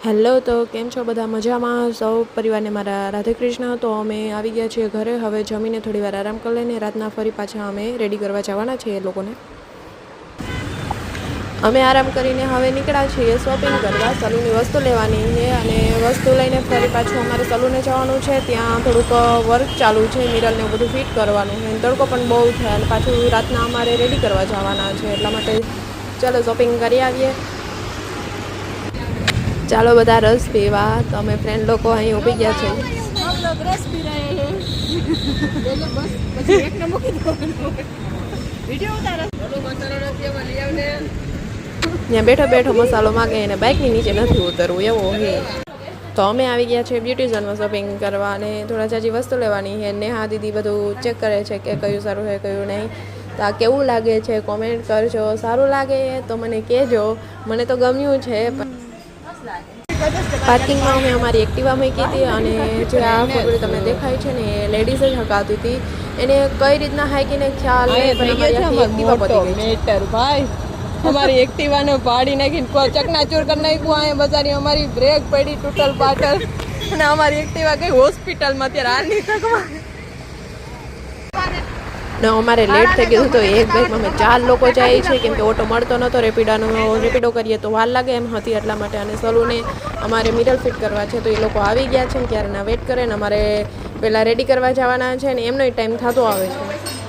Hello, તો કેમ છો બધા? મજામાં સૌ પરિવારને મારા રાધે કૃષ્ણ. તો અમે આવી ગયા છીએ ઘરે. હવે જમીને થોડી વાર આરામ કરી લઈને રાતના ફરી પાછા અમે રેડી કરવા જવાના છીએ એ લોકોને. અમે આરામ કરીને હવે નીકળ્યા છીએ શોપિંગ કરવા. સલૂનની વસ્તુ લેવાની છે અને વસ્તુ લઈને ફરી પાછું અમારે સલૂને જવાનું છે. ત્યાં થોડુંક વર્ક ચાલુ છે, મિરરને એવું બધું ફિટ કરવાનું છે. તડકો પણ બહુ છે અને પાછું રાતના અમારે રેડી કરવા જવાના છે. એટલા માટે ચાલો શોપિંગ કરી આવીએ. ચાલો બધા રસ પીવા. તો અમે ફ્રેન્ડ લોકો અહીં ઊભી ગયા છે. ત્યાં બેઠો બેઠો મસાલો માગે અને બાઇકની નીચે નથી ઉતરવું એવો હે. તો અમે આવી ગયા છે બ્યુટી ઝોનમાં શોપિંગ કરવા અને થોડા જાજી વસ્તુ લેવાની છે. નેહા દીદી બધું ચેક કરે છે કે કયું સારું છે કયું નહીં. તો આ કેવું લાગે છે કોમેન્ટ કરજો. સારું લાગે તો મને કહેજો. મને તો ગમ્યું છે. પાર્કિંગમાં અમે અમારી એક્ટિવા મૂકી હતી અને જે આ ફોટો તમને દેખાય છે ને એ લેડીઝ જ હકાવતી હતી. એને કઈ રીતના હાઈકીને ખ્યાલ નહીં, પણ અમારી એક્ટિવા પતી ગઈ છે. ભાઈ અમારી એક્ટિવાને પાડી નાખીને ચકનાચૂર કરી નાખ્યું. અહીંયા બજારી અમારી બ્રેક પડી તૂટલ પાટલ અને અમારી એક્ટિવા ગઈ હોસ્પિટલમાં. અત્યારે હાલની તકમાં ને અમારે લેટ થઈ ગયું તો એક બાઇકમાં અમે 4 લોકો જઈએ છીએ, કેમ કે ઓટો મળતો નહોતો. રેપિડો કરીએ તો વાર લાગે એમ હતી, એટલા માટે. અને સલૂને અમારે મિરર ફિટ કરવા છે, તો એ લોકો આવી ગયા છે ને ક્યારેના વેઇટ કરે ને અમારે પહેલાં રેડી કરવા જવાના છે ને એમનો ટાઈમ થતો આવે છે.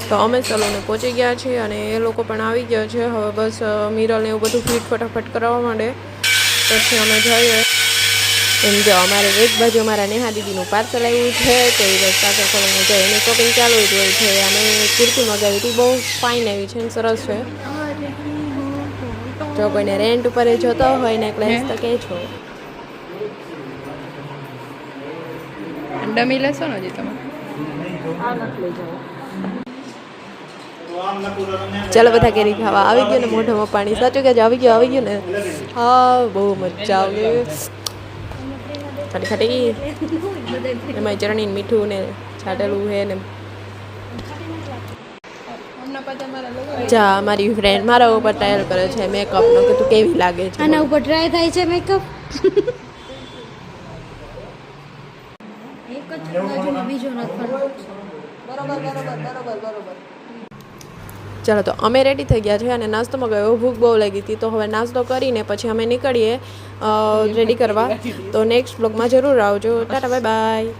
તો અમે સલૂને પહોંચી ગયા છીએ અને એ લોકો પણ આવી ગયા છે. હવે બસ મિરરને એવું બધું ફિટ ફટાફટ કરવા માંડે પછી અમે જઈએ. એમ જો અમારે એક બાજુ અમારા નેહા દીદીનું પાર્સલ આવ્યું છે, તો એ બસ પાછળ ખોલીને જાય એની શોપિંગ ચાલુ જ હોય છે. અમે કુર્તી મગાવી હતી, બહુ ફાઇન આવી છે, સરસ છે. જો કોઈને રેન્ટ ઉપર જતો હોય ને ક્લાસ તો કે છો. ડમી લેશો ને હજી તમે? ચાલો બધા કેરી ખાવા આવી ગયું ને મોઢામાં પાણી. સાચું કે આવી ગયું ને. હા, બહુ મજા આવી. ખાટી ખાટી એમાં ચટણી મીઠું ને છાટેલું છે ને. જા મારી ફ્રેન્ડ મારા ઉપર ટ્રાયલ કરે છે મેકઅપનો કે તું કેવી લાગે છે. આના ઉપર ટ્રાય થાય છે મેકઅપ. એક જ બાજુમાં બીજો નાખવાનો. બરોબર. ચાલો, તો અમે રેડી થઈ ગયા છે અને નાસ્તો મગાવ્યો. ભૂખ બહુ લાગી હતી, તો હવે નાસ્તો કરીને પછી અમે નીકળીએ રેડી કરવા. તો નેક્સ્ટ બ્લોગમાં જરૂર આવજો. Tata, bye bye.